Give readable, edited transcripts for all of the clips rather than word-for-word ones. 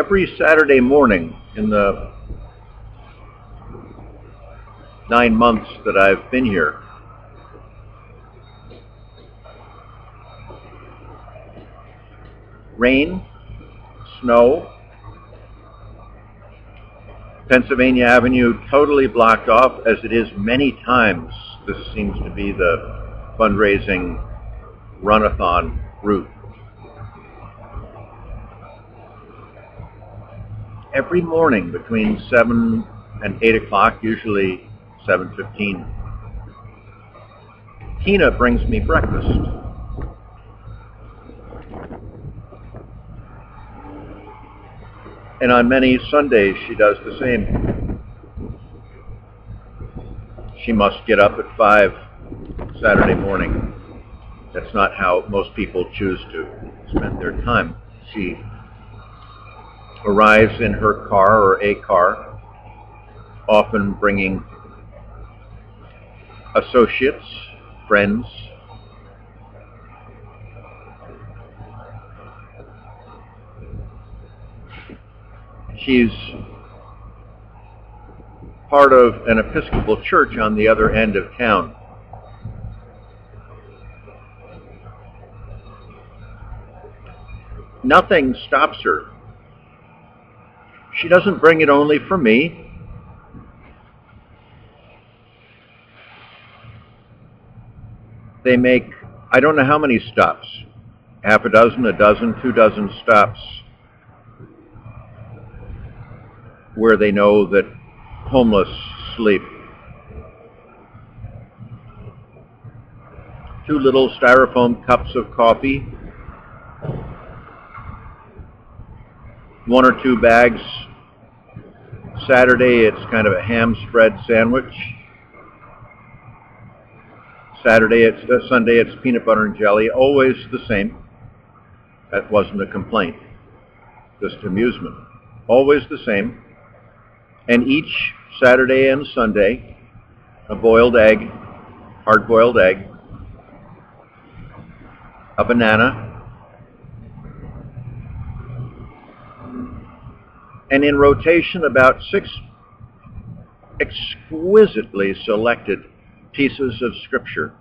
Every Saturday morning in the 9 months that I've been here, rain, snow, Pennsylvania Avenue totally blocked off, as it is many times. This seems to be the fundraising run-a-thon route. Every morning between 7 and 8 o'clock, usually 7:15, Tina brings me breakfast. And on many Sundays, she does the same. She must get up at 5 Saturday morning. That's not how most people choose to spend their time. She arrives in her car or a car, often bringing associates, friends. She's part of an Episcopal church on the other end of town. Nothing stops her. She doesn't bring it only for me. They make, I don't know how many stops, half a dozen, 2 dozen stops, where they know that homeless sleep. 2 little styrofoam cups of coffee, 1 or 2 bags. Saturday, it's kind of a ham spread sandwich. Sunday, it's peanut butter and jelly, always the same. That wasn't a complaint, just amusement. Always the same. And each Saturday and Sunday, a boiled egg, hard-boiled egg, a banana, and in rotation about 6 exquisitely selected pieces of scripture.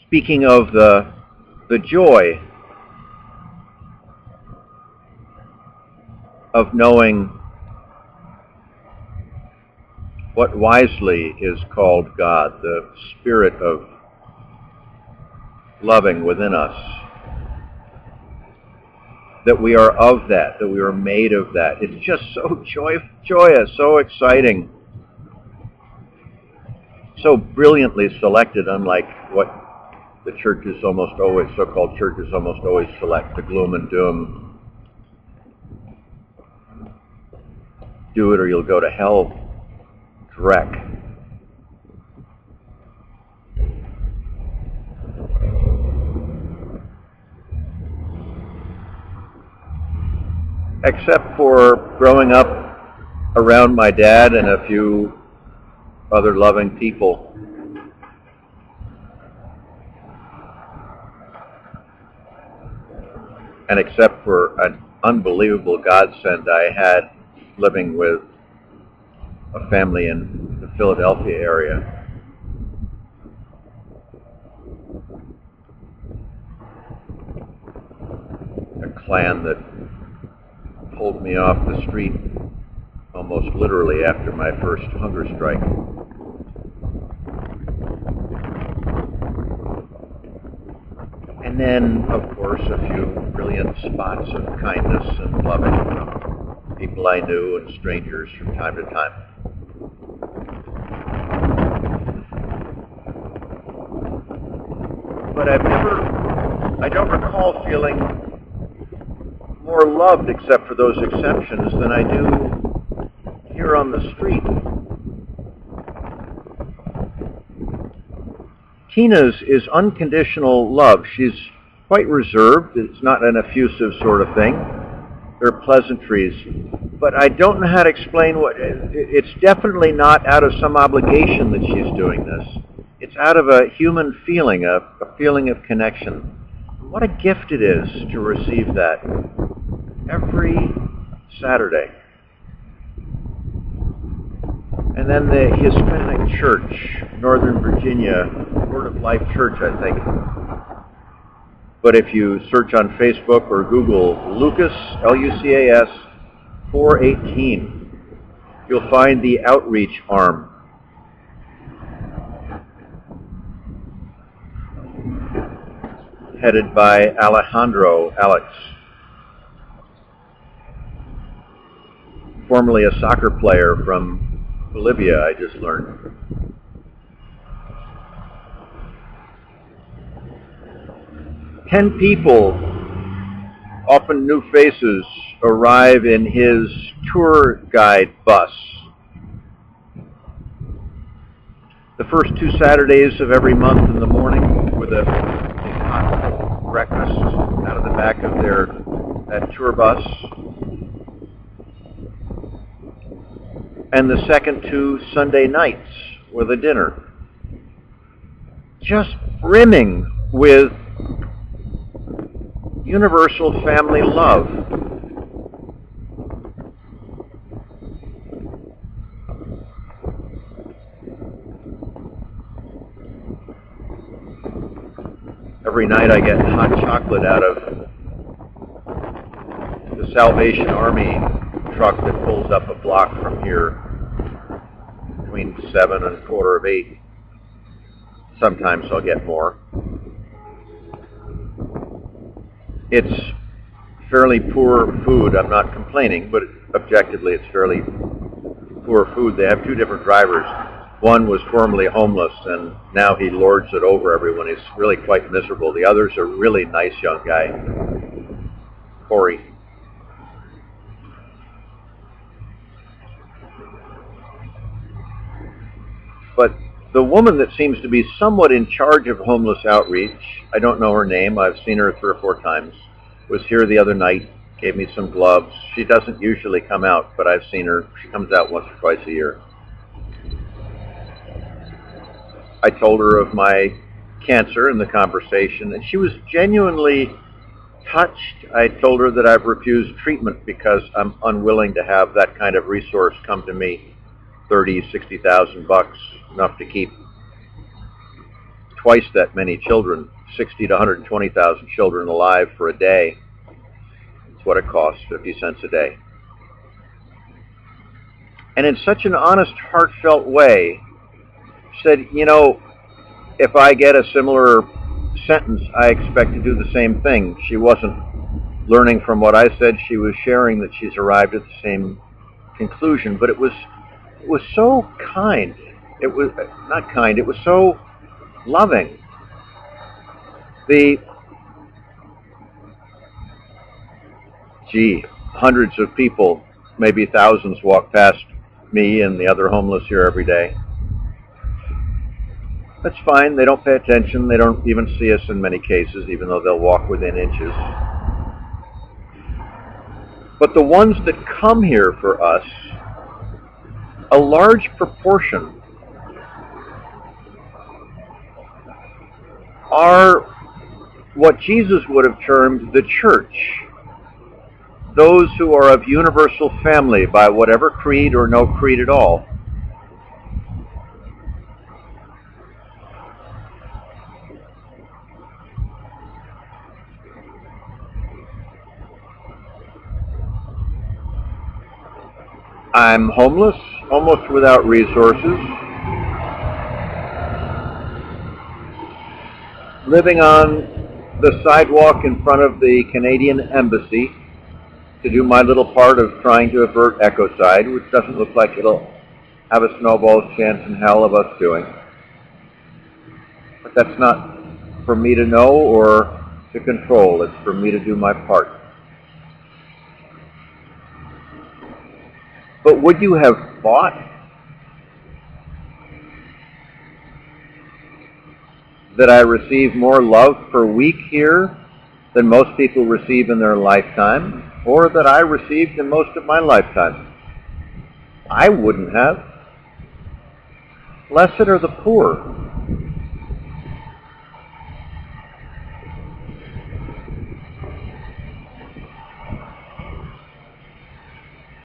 Speaking of the joy of knowing what wisely is called God, the spirit of loving within us, that we are of that we are made of that. It's just so joyous, so exciting, so brilliantly selected, unlike what the churches almost always, so-called churches almost always select, the gloom and doom. Do it or you'll go to hell, dreck. Except for growing up around my dad and a few other loving people, and except for an unbelievable godsend I had living with a family in the Philadelphia area, a clan that pulled me off the street almost literally after my first hunger strike. And then, of course, a few brilliant spots of kindness and loving from people I knew and strangers from time to time. But I don't recall feeling more loved, except for those exceptions, than I do here on the street. Tina's is unconditional love. She's quite reserved. It's not an effusive sort of thing. There are pleasantries. But I don't know how to explain what... It's definitely not out of some obligation that she's doing this. It's out of a human feeling, a feeling of connection. What a gift it is to receive that every Saturday. And then the Hispanic Church, Northern Virginia, Word of Life Church, I think. But if you search on Facebook or Google Lucas, Lucas 418, you'll find the outreach arm. Headed by Alex, formerly a soccer player from Bolivia, I just learned. Ten people, often new faces, arrive in his tour guide bus. The first 2 Saturdays of every month in the morning with a hot breakfast out of the back of that tour bus. And the second 2 Sunday nights with a dinner. Just brimming with universal family love. Every night I get hot chocolate out of the Salvation Army truck that pulls up a block from here between 7 and 7:45. Sometimes I'll get more. It's fairly poor food. I'm not complaining, but objectively it's fairly poor food. They have 2 different drivers. One was formerly homeless, and now he lords it over everyone. He's really quite miserable. The other's a really nice young guy, Corey. But the woman that seems to be somewhat in charge of homeless outreach, I don't know her name, I've seen her 3 or 4 times, was here the other night, gave me some gloves. She doesn't usually come out, but I've seen her. She comes out once or twice a year. I told her of my cancer in the conversation, and she was genuinely touched. I told her that I've refused treatment because I'm unwilling to have that kind of resource come to me. $30,000-$60,000, enough to keep twice that many children, 60 to 120,000 children alive for a day. It's what it costs, 50 cents a day. And in such an honest, heartfelt way, said, you know, if I get a similar sentence, I expect to do the same thing. She wasn't learning from what I said. She was sharing that she's arrived at the same conclusion. But it was so kind. It was not kind. It was so loving. Hundreds of people, maybe thousands, walk past me and the other homeless here every day. That's fine. They don't pay attention. They don't even see us in many cases, even though they'll walk within inches. But the ones that come here for us, a large proportion are what Jesus would have termed the church. Those who are of universal family by whatever creed or no creed at all. I'm homeless, almost without resources, living on the sidewalk in front of the Canadian Embassy to do my little part of trying to avert ecocide, which doesn't look like it'll have a snowball's chance in hell of us doing. But that's not for me to know or to control. It's for me to do my part. But would you have thought that I receive more love per week here than most people receive in their lifetime, or that I received in most of my lifetime? I wouldn't have. Blessed are the poor